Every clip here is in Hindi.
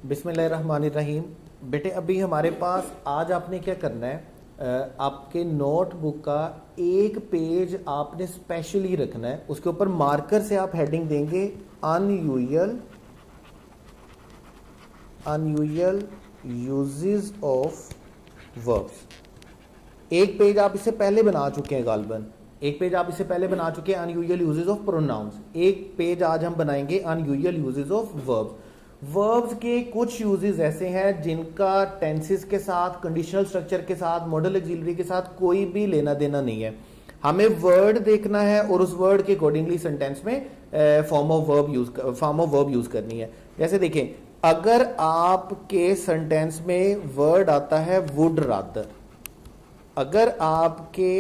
बिस्मिल्लाहिर्रहमानिर्रहीम। बेटे अभी हमारे पास आज आपने क्या करना है, आपके नोटबुक का एक पेज आपने स्पेशली रखना है। उसके ऊपर मार्कर से आप हेडिंग देंगे अनयूजुअल यूजेस ऑफ वर्ब्स। एक पेज आप इससे पहले बना चुके हैं, गालबन एक पेज आप इससे पहले बना चुके हैं अनयूजुअल यूजेस ऑफ प्रोनाउंस। एक पेज आज हम बनाएंगे unusual uses of verbs. Verbs के कुछ यूजेस ऐसे हैं जिनका टेंसेस के साथ, कंडीशनल स्ट्रक्चर के साथ, मॉडल ऑक्सिलरी के साथ कोई भी लेना देना नहीं है। हमें वर्ड देखना है और उस वर्ड के अकॉर्डिंगली सेंटेंस में फॉर्म ऑफ वर्ब यूज करनी है। जैसे देखें, अगर आपके सेंटेंस में वर्ड आता है वुड रादर, अगर आपके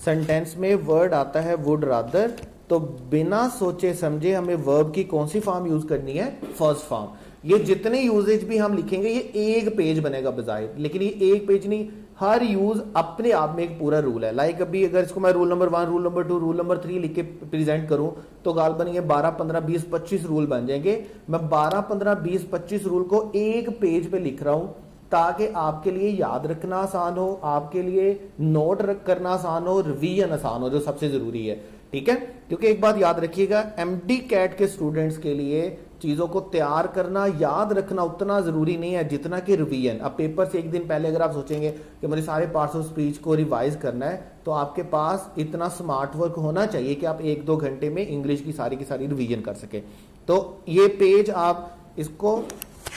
सेंटेंस में वर्ड आता है वुड रादर, तो बिना सोचे समझे हमें वर्ब की कौन सी फॉर्म यूज करनी है? First form. ये जितने यूजेज भी हम लिखेंगे ये एक पेज बनेगा बजाय, लेकिन ये एक पेज नहीं, हर यूज अपने आप में एक पूरा रूल है। लाइक अभी अगर इसको मैं rule number 1, rule number 2, rule number 3 लिख के प्रेजेंट करूं तो गालबन ये 12, 15, 20, 25 रूल बन जाएंगे। मैं 12, 15, 20, 25 रूल को एक पेज पे लिख रहा हूं ताकि आपके लिए याद रखना आसान हो, आपके लिए नोट करना आसान हो, रिवीजन आसान हो, जो सबसे जरूरी है। ठीक है, क्योंकि एक बात याद रखिएगा, एमडी कैट के स्टूडेंट्स के लिए चीजों को तैयार करना, याद रखना उतना जरूरी नहीं है जितना कि रिवीजन। अब पेपर से एक दिन पहले अगर आप सोचेंगे कि मुझे सारे पार्ट्स ऑफ स्पीच को रिवाइज करना है, तो आपके पास इतना स्मार्ट वर्क होना चाहिए कि आप 1-2 घंटे में इंग्लिश की सारी रिवीजन कर सके। तो ये पेज आप इसको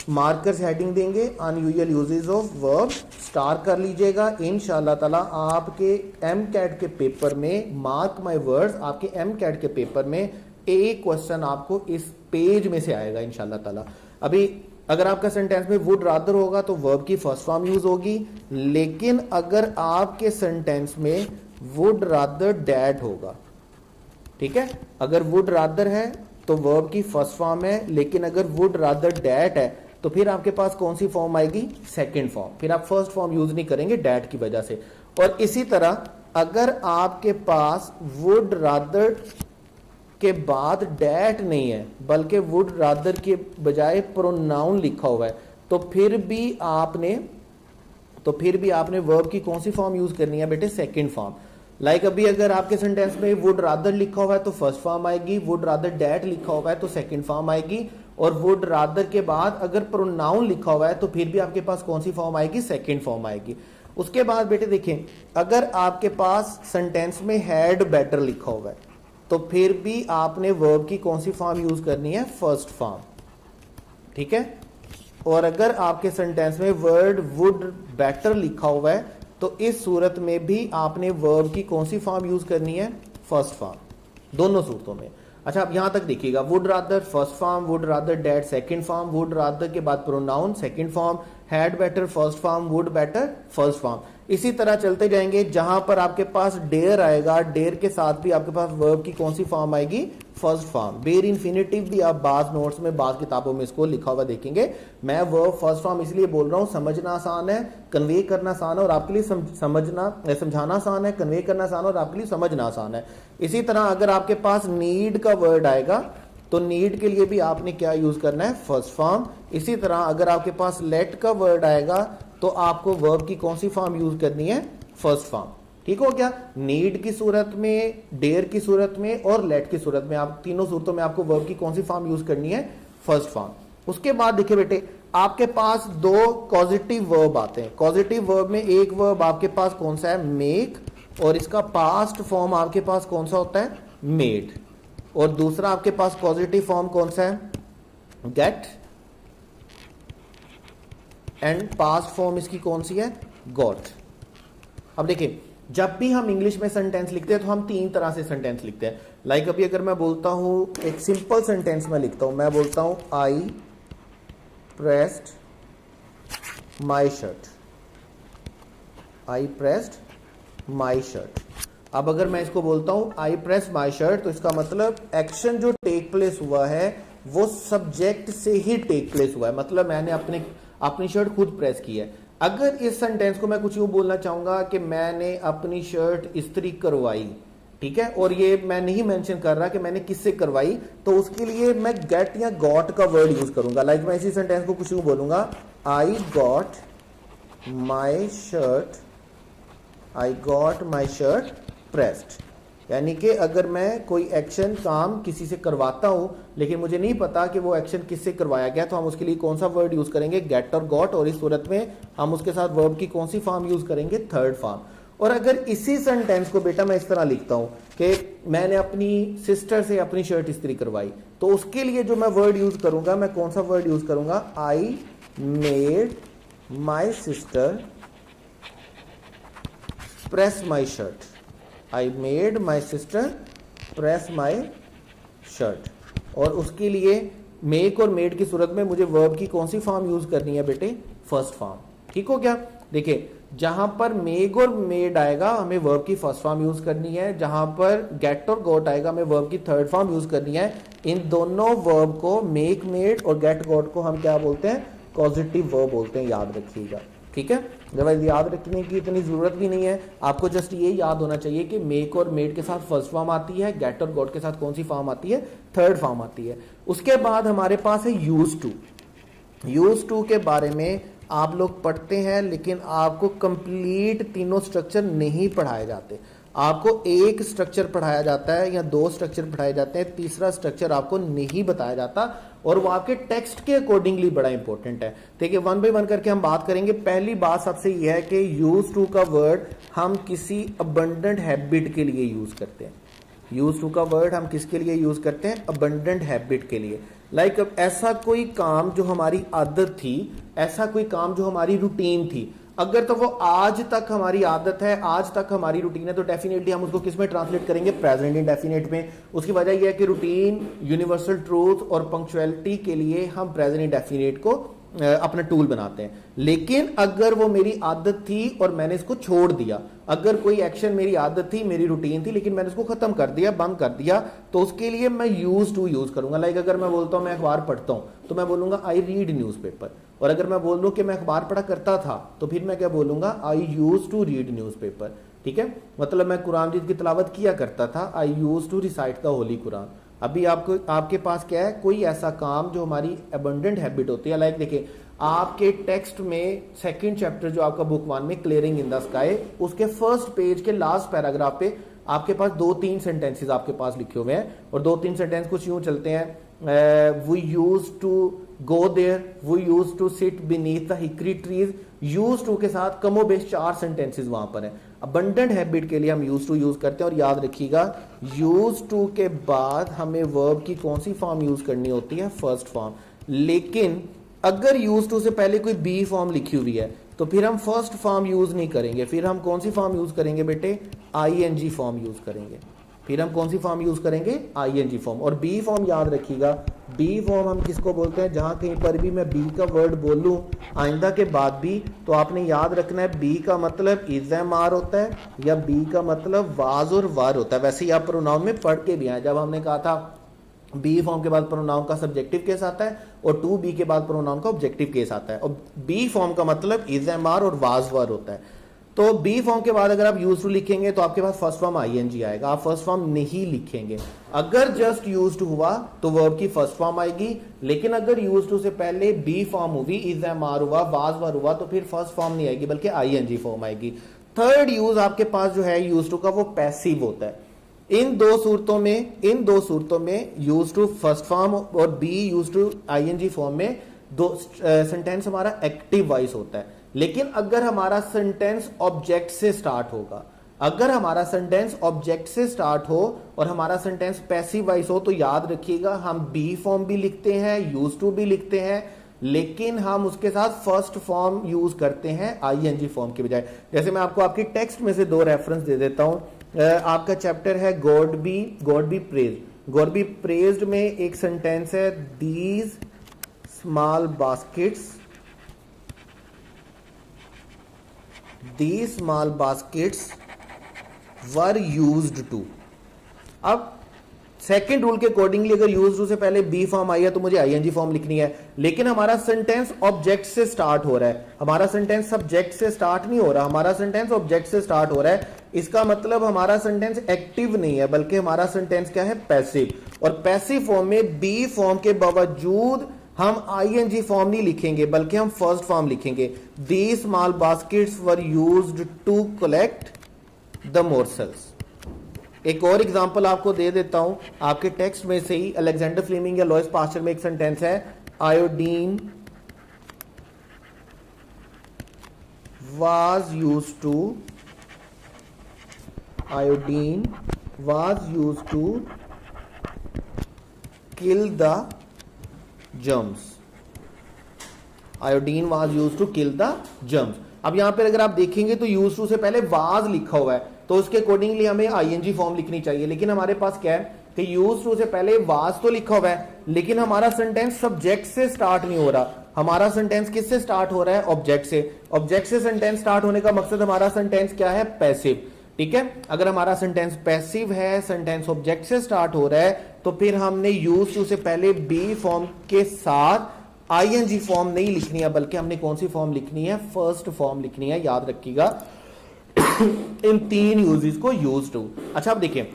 मार्कर से हेडिंग देंगे unusual uses of verb, star कर लीजिएगा। इंशाल्लाह ताला आपके एम कैट के पेपर में, मार्क माय वर्ड्स, आपके एम कैट के पेपर में एक क्वेश्चन आपको इस पेज में से आएगा इंशाल्लाह ताला। अभी अगर आपका सेंटेंस में वुड रादर होगा तो वर्ब की फर्स्ट फॉर्म यूज होगी, लेकिन अगर आपके सेंटेंस में वुड रादर डैड होगा, ठीक है, अगर वुड रादर है तो वर्ब की फर्स्ट फॉर्म है, लेकिन अगर वुड रादर डैट है तो फिर आपके पास कौन सी फॉर्म आएगी? Second form. फिर आप फर्स्ट फॉर्म यूज नहीं करेंगे डैट की वजह से। और इसी तरह अगर आपके पास वुड रादर के बाद डैट नहीं है बल्कि वुड रादर के बजाय प्रोनाउन लिखा हुआ है, तो फिर भी आपने वर्ब की कौन सी फॉर्म यूज करनी है बेटे? Second form. लाइक अभी अगर आपके सेंटेंस में वुड रादर लिखा हुआ है तो फर्स्ट फॉर्म आएगी, वुड रादर डैट लिखा हुआ है तो सेकंड फॉर्म आएगी, और वुड रादर के बाद अगर प्रोनाउन लिखा हुआ है तो फिर भी आपके पास कौन सी फॉर्म आएगी? सेकंड फॉर्म आएगी। उसके बाद बेटे देखें, अगर आपके पास सेंटेंस में हैड बेटर लिखा हुआ है तो फिर भी आपने वर्ब की कौन सी फॉर्म यूज करनी है? First form. ठीक है, और अगर आपके सेंटेंस में वर्ड वुड बेटर लिखा हुआ है तो इस सूरत में भी आपने वर्ब की कौन सी फॉर्म यूज करनी है? फर्स्ट फॉर्म, दोनों सूरतों में। अच्छा, अब यहां तक देखिएगा, would rather first form, would rather dad second form, would rather के बाद pronoun second form, had better first form, would better first form. इसी तरह चलते जाएंगे। जहां पर आपके पास डेयर आएगा, डेयर के साथ भी आपके पास वर्ब की कौन सी फॉर्म आएगी? First form. बेर इन्फिनेटिव भी आप बाज नोट्स में, बाज किताबों में इसको लिखा हुआ देखेंगे। मैं वर्ब फर्स्ट फॉर्म इसलिए बोल रहा हूं, समझना आसान है, कन्वे करना आसान है, और आपके लिए समझाना आसान है, कन्वे करना आसान है, और आपके लिए समझना आसान है। इसी तरह अगर आपके पास नीड का वर्ड आएगा तो नीड के लिए भी आपने क्या यूज करना है? First form. इसी तरह अगर आपके पास लेट का वर्ड आएगा तो आपको वर्ब की कौन सी फॉर्म यूज करनी है? First form. ठीक हो गया? नीड की सूरत में, डेयर की सूरत में और लेट की सूरत में, आप तीनों सूरतों में आपको वर्ब की कौन सी फॉर्म यूज करनी है? First form. उसके बाद देखिए बेटे, आपके पास 2 कॉजेटिव वर्ब आते हैं। कॉजेटिव वर्ब में एक वर्ब आपके पास कौन सा है? मेक, और इसका पास्ट फॉर्म आपके पास कौन सा होता है? मेड। और दूसरा आपके पास पॉजिटिव फॉर्म कौन सा है? गेट। एंड पास्ट फॉर्म इसकी कौन सी है? गॉट। अब देखिए, जब भी हम इंग्लिश में सेंटेंस लिखते हैं तो हम 3 तरह से सेंटेंस लिखते हैं। लाइक अभी अगर मैं बोलता हूं, एक सिंपल सेंटेंस में लिखता हूं, मैं बोलता हूं I pressed my shirt, I pressed my shirt. अब अगर मैं इसको बोलता हूं आई प्रेस माई शर्ट, तो इसका मतलब एक्शन जो टेक प्लेस हुआ है वो सब्जेक्ट से ही टेक प्लेस हुआ है, मतलब मैंने अपनी शर्ट खुद प्रेस की है। अगर इस सेंटेंस को मैं कुछ यूं बोलना चाहूंगा कि मैंने अपनी शर्ट इस्त्री करवाई, ठीक है, और ये मैं नहीं मेंशन कर रहा कि मैंने किससे करवाई, तो उसके लिए मैं गेट या गॉट का वर्ड यूज करूंगा। लाइक मैं इसी सेंटेंस को कुछ यूं बोलूंगा, I got my shirt pressed. यानी कि अगर मैं कोई एक्शन काम किसी से करवाता हूं लेकिन मुझे नहीं पता कि वो एक्शन किससे करवाया गया, तो हम उसके लिए कौन सा वर्ड यूज करेंगे, गेट और गॉट, और इस सूरत में हम उसके साथ वर्ब की कौन सी फॉर्म यूज करेंगे, थर्ड फॉर्म। और अगर इसी सेंटेंस को बेटा मैं इस तरह लिखता हूं कि मैंने अपनी सिस्टर से अपनी शर्ट इस्त्री करवाई, तो उसके लिए जो मैं वर्ड यूज करूंगा, मैं कौन सा वर्ड यूज करूंगा, I made my sister press my shirt. I made my sister press my shirt. और उसके लिए मेक और मेड की सूरत में मुझे वर्ब की कौन सी फॉर्म यूज करनी है बेटे, फर्स्ट फॉर्म। ठीक हो गया। देखिए जहां पर मेक और मेड आएगा हमें वर्ब की फर्स्ट फॉर्म यूज करनी है, जहां पर गेट और गॉट आएगा हमें वर्ब की थर्ड फॉर्म यूज करनी है। इन दोनों वर्ब को, मेक मेड और गेट गॉट को हम क्या बोलते हैं, कॉजेटिव वर्ब बोलते हैं, याद रखिएगा। ठीक है, अदरवाइज याद रखने की इतनी जरूरत भी नहीं है, आपको जस्ट ये याद होना चाहिए कि मेक और मेड के साथ फर्स्ट फॉर्म आती है, गेट और गॉट के साथ कौन सी फॉर्म आती है, थर्ड फॉर्म आती है। उसके बाद हमारे पास है यूज टू। यूज टू के बारे में आप लोग पढ़ते हैं लेकिन आपको कंप्लीट तीनों स्ट्रक्चर नहीं पढ़ाए जाते, आपको एक स्ट्रक्चर पढ़ाया जाता है या दो स्ट्रक्चर पढ़ाए जाते हैं, तीसरा स्ट्रक्चर आपको नहीं बताया जाता, और वो आपके टेक्स्ट के अकॉर्डिंगली बड़ा इंपॉर्टेंट है। देखिए वन बाय वन करके हम बात करेंगे। पहली बात सबसे यह है कि यूज टू का वर्ड हम किसी अबंडेंट हैबिट के लिए यूज करते हैं। यूज टू का वर्ड हम किसके लिए यूज करते हैं, अबंडेंट हैबिट के लिए। लाइक ऐसा कोई काम जो हमारी आदत थी, ऐसा कोई काम जो हमारी रूटीन थी, अगर तो वो आज तक हमारी आदत है, आज तक हमारी रूटीन है, तो डेफिनेटली हम उसको किस में ट्रांसलेट करेंगे, प्रेजेंट इंडेफिनिट में। उसकी वजह यह है कि रूटीन, यूनिवर्सल ट्रूथ और पंक्चुअलिटी के लिए हम प्रेजेंट इंडेफिनिट को अपना टूल बनाते हैं। लेकिन अगर वो मेरी आदत थी और मैंने इसको छोड़ दिया, अगर कोई एक्शन मेरी आदत थी, मेरी रूटीन थी, लेकिन मैंने इसको खत्म कर दिया, बंद कर दिया, तो उसके लिए मैं यूज टू यूज करूंगा। लाइक अगर मैं बोलता हूं मैं अखबार पढ़ता हूं, तो मैं बोलूंगा आई रीड न्यूज़पेपर। और अगर मैं बोल दूं कि मैं अखबार पढ़ा करता था, तो फिर मैं क्या बोलूंगा, आई यूज टू रीड न्यूज़पेपर। ठीक है, मतलब मैं कुरान की तिलावत किया करता था, I use to recite the holy Quran. अभी आपको, आपके पास क्या है, कोई ऐसा काम जो हमारी अबंडेंट हैबिट होती है। लाइक देखिए आपके टेक्स्ट में सेकंड चैप्टर जो आपका बुक 1 में क्लियरिंग इन द स्काई, उसके फर्स्ट पेज के लास्ट पैराग्राफ पे आपके पास 2-3 सेंटेंसेस आपके पास लिखे हुए हैं, और 2-3 सेंटेंस कुछ यूं चलते हैं, we use to go there, we use to sit beneath the hickory trees. Use to के साथ कमोबेश 4 सेंटेंसेस वहां पर है। अबंडेंट हैबिट के लिए हम यूज टू यूज करते हैं। और याद रखिएगा यूज टू के बाद हमें वर्ब की कौन सी फॉर्म यूज करनी होती है, फर्स्ट फॉर्म। लेकिन अगर यूज टू से पहले कोई बी फॉर्म लिखी हुई है तो फिर हम फर्स्ट फॉर्म यूज नहीं करेंगे, फिर हम कौन सी फॉर्म यूज करेंगे बेटे, आईएनजी फॉर्म यूज करेंगे। फिर हम कौन सी फॉर्म यूज करेंगे, आईएनजी फॉर्म। और बी फॉर्म याद रखिएगा, बी फॉर्म हम किसको बोलते हैं, जहां कहीं पर भी मैं बी का वर्ड बोलूं आइंदा के बाद भी, तो आपने याद रखना है बी का मतलब इज एम आर होता है, या बी का मतलब वाज और वर होता है। वैसे ही आप प्रोनाउन में पढ़ के भी आए, जब हमने कहा था बी फॉर्म के बाद प्रोनाउन का सब्जेक्टिव केस आता है और टू बी के बाद प्रोनाउन का ऑब्जेक्टिव केस आता है, और बी फॉर्म का मतलब इज एम आर और वाज वर होता है। तो बी फॉर्म के बाद अगर आप यूज टू लिखेंगे तो आपके पास फर्स्ट फॉर्म आईएनजी आएगा, आप फर्स्ट फॉर्म नहीं लिखेंगे। अगर जस्ट यूज टू हुआ तो वर्ब की फर्स्ट फॉर्म आएगी, लेकिन अगर यूज टू से पहले बी फॉर्म हुई, इज एम आर हुआ, वाज वर हुआ, तो फिर फर्स्ट फॉर्म नहीं आएगी बल्कि आईएनजी फॉर्म आएगी। थर्ड यूज आपके पास जो है यूज टू का, वो पैसिव होता है। इन दो सूरतों में यूज टू फर्स्ट फॉर्म और be use to ING form में दो सेंटेंस हमारा एक्टिव वॉइस होता है। लेकिन अगर हमारा सेंटेंस ऑब्जेक्ट से स्टार्ट होगा, अगर हमारा सेंटेंस ऑब्जेक्ट से स्टार्ट हो और हमारा सेंटेंस पैसिव वॉइस हो, तो याद रखिएगा हम बी फॉर्म भी लिखते हैं, यूज टू भी लिखते हैं, लेकिन हम उसके साथ फर्स्ट फॉर्म यूज करते हैं आईएनजी फॉर्म के बजाय। जैसे मैं आपको आपकी टेक्स्ट में से 2 रेफरेंस दे देता हूं। आपका चैप्टर है God be praised. God be praised में एक सेंटेंस है, these small baskets were used to. अब सेकंड रूल के अकॉर्डिंगली अगर यूज टू से पहले बी फॉर्म आई है तो मुझे आईएनजी फॉर्म लिखनी है, लेकिन हमारा सेंटेंस ऑब्जेक्ट से स्टार्ट हो रहा है, हमारा सेंटेंस सब्जेक्ट से स्टार्ट नहीं हो रहा, हमारा सेंटेंस ऑब्जेक्ट से स्टार्ट हो रहा है। इसका मतलब हमारा सेंटेंस एक्टिव नहीं है, बल्कि हमारा सेंटेंस क्या है, पैसिव। और पैसिव फॉर्म में बी फॉर्म के बावजूद हम आईएनजी फॉर्म नहीं लिखेंगे, बल्कि हम फर्स्ट फॉर्म लिखेंगे। The small baskets were used to collect the morsels. एक और एग्जांपल आपको दे देता हूं आपके टेक्स्ट में से ही, अलेक्जेंडर फ्लेमिंग या लॉइस पास्चर में एक सेंटेंस है, iodine was used to kill the germs। Iodine was used to kill the germs। अब यहां पर अगर आप देखेंगे तो यूज टू से पहले वाज लिखा हुआ है, तो उसके अकॉर्डिंगली हमें आईएनजी फॉर्म लिखनी चाहिए। लेकिन हमारे पास क्या है कि यूज टू से पहले वाज तो लिखा हुआ है, लेकिन हमारा सेंटेंस सब्जेक्ट से स्टार्ट नहीं हो रहा। हमारा सेंटेंस किससे स्टार्ट हो रहा है, ऑब्जेक्ट से। ऑब्जेक्ट से सेंटेंस स्टार्ट होने का मकसद हमारा सेंटेंस क्या है, पैसिव। ठीक है, अगर हमारा सेंटेंस पैसिव है, सेंटेंस ऑब्जेक्ट से स्टार्ट हो रहा है, तो फिर हमने यूज टू से पहले बी फॉर्म के साथ आईएनजी फॉर्म नहीं लिखनी है, बल्कि हमने कौन सी फॉर्म लिखनी है, फर्स्ट फॉर्म लिखनी है। याद रखिएगा इन तीन यूजेस को यूज टू। अच्छा अब देखिए,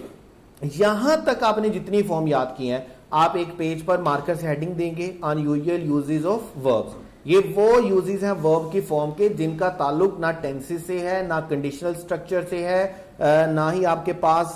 यहां तक आपने जितनी फॉर्म याद की हैं, आप एक पेज पर मार्कर से हेडिंग देंगे अनयूजुअल यूजेस ऑफ वर्ब्स। ये वो यूजेस हैं वर्ब की फॉर्म के जिनका ताल्लुक ना टेंसेस से है, ना कंडीशनल स्ट्रक्चर से है, ना ही आपके पास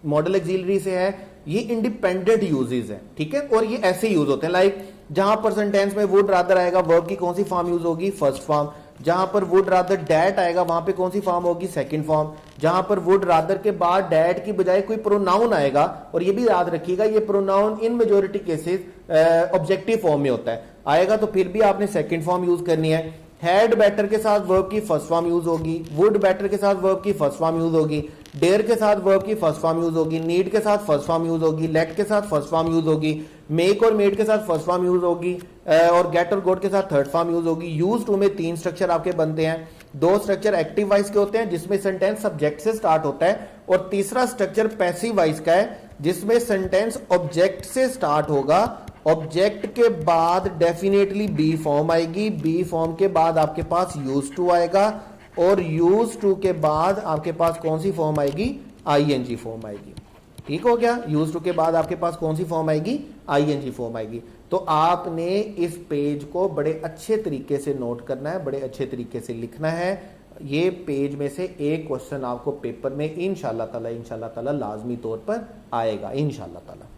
मॉडल एक्सिलरी से है। ये इंडिपेंडेंट यूजेस हैं। ठीक है, और ये ऐसे यूज होते हैं, लाइक जहां पर सेंटेंस में वुड रादर आएगा, वर्ब की कौन सी फॉर्म यूज होगी, फर्स्ट फॉर्म। जहां पर वुड रादर डैट आएगा, वहां पे कौन सी फॉर्म होगी, सेकंड फॉर्म। जहां पर वुड रादर के बाद डैट की बजाय कोई प्रोनाउन आएगा, और ये भी याद रखिएगा ये pronoun in majority cases objective form में होता है, आएगा तो फिर भी आपने सेकंड फॉर्म यूज करनी है। हैड बेटर के साथ वर्ब की फर्स्ट फॉर्म यूज होगी, वुड बेटर के साथ वर्ब की फर्स्ट फॉर्म यूज होगी, डेयर के साथ वर्ब की फर्स्ट फॉर्म यूज होगी, नीड के साथ फर्स्ट फॉर्म यूज होगी, लेट के साथ फर्स्ट फॉर्म यूज होगी, मेक और मेड के साथ फर्स्ट फॉर्म यूज होगी, और गेट और गोट के साथ थर्ड फॉर्म यूज होगी। यूज टू में तीन स्ट्रक्चर आपके बनते हैं। दो स्ट्रक्चर एक्टिव वाइज के होते हैं जिसमें सेंटेंस सब्जेक्ट से स्टार्ट होता है, और तीसरा स्ट्रक्चर पैसिव वाइज का है जिसमें सेंटेंस ऑब्जेक्ट से स्टार्ट होगा। ऑब्जेक्ट के बाद डेफिनेटली बी फॉर्म आएगी, बी फॉर्म के बाद आपके पास यूज टू आएगा, और यूज टू के बाद आपके पास कौन सी फॉर्म आएगी, आईएनजी फॉर्म आएगी। ठीक हो गया, यूज टू के बाद आपके पास कौन सी फॉर्म आएगी, आईएनजी फॉर्म आएगी। तो आपने इस पेज को बड़े अच्छे तरीके से नोट करना है, बड़े अच्छे तरीके से लिखना है। ये पेज में से एक क्वेश्चन आपको पेपर में इंशाल्लाह ताला लाजमी तौर पर आएगा, इंशाल्लाह ताला।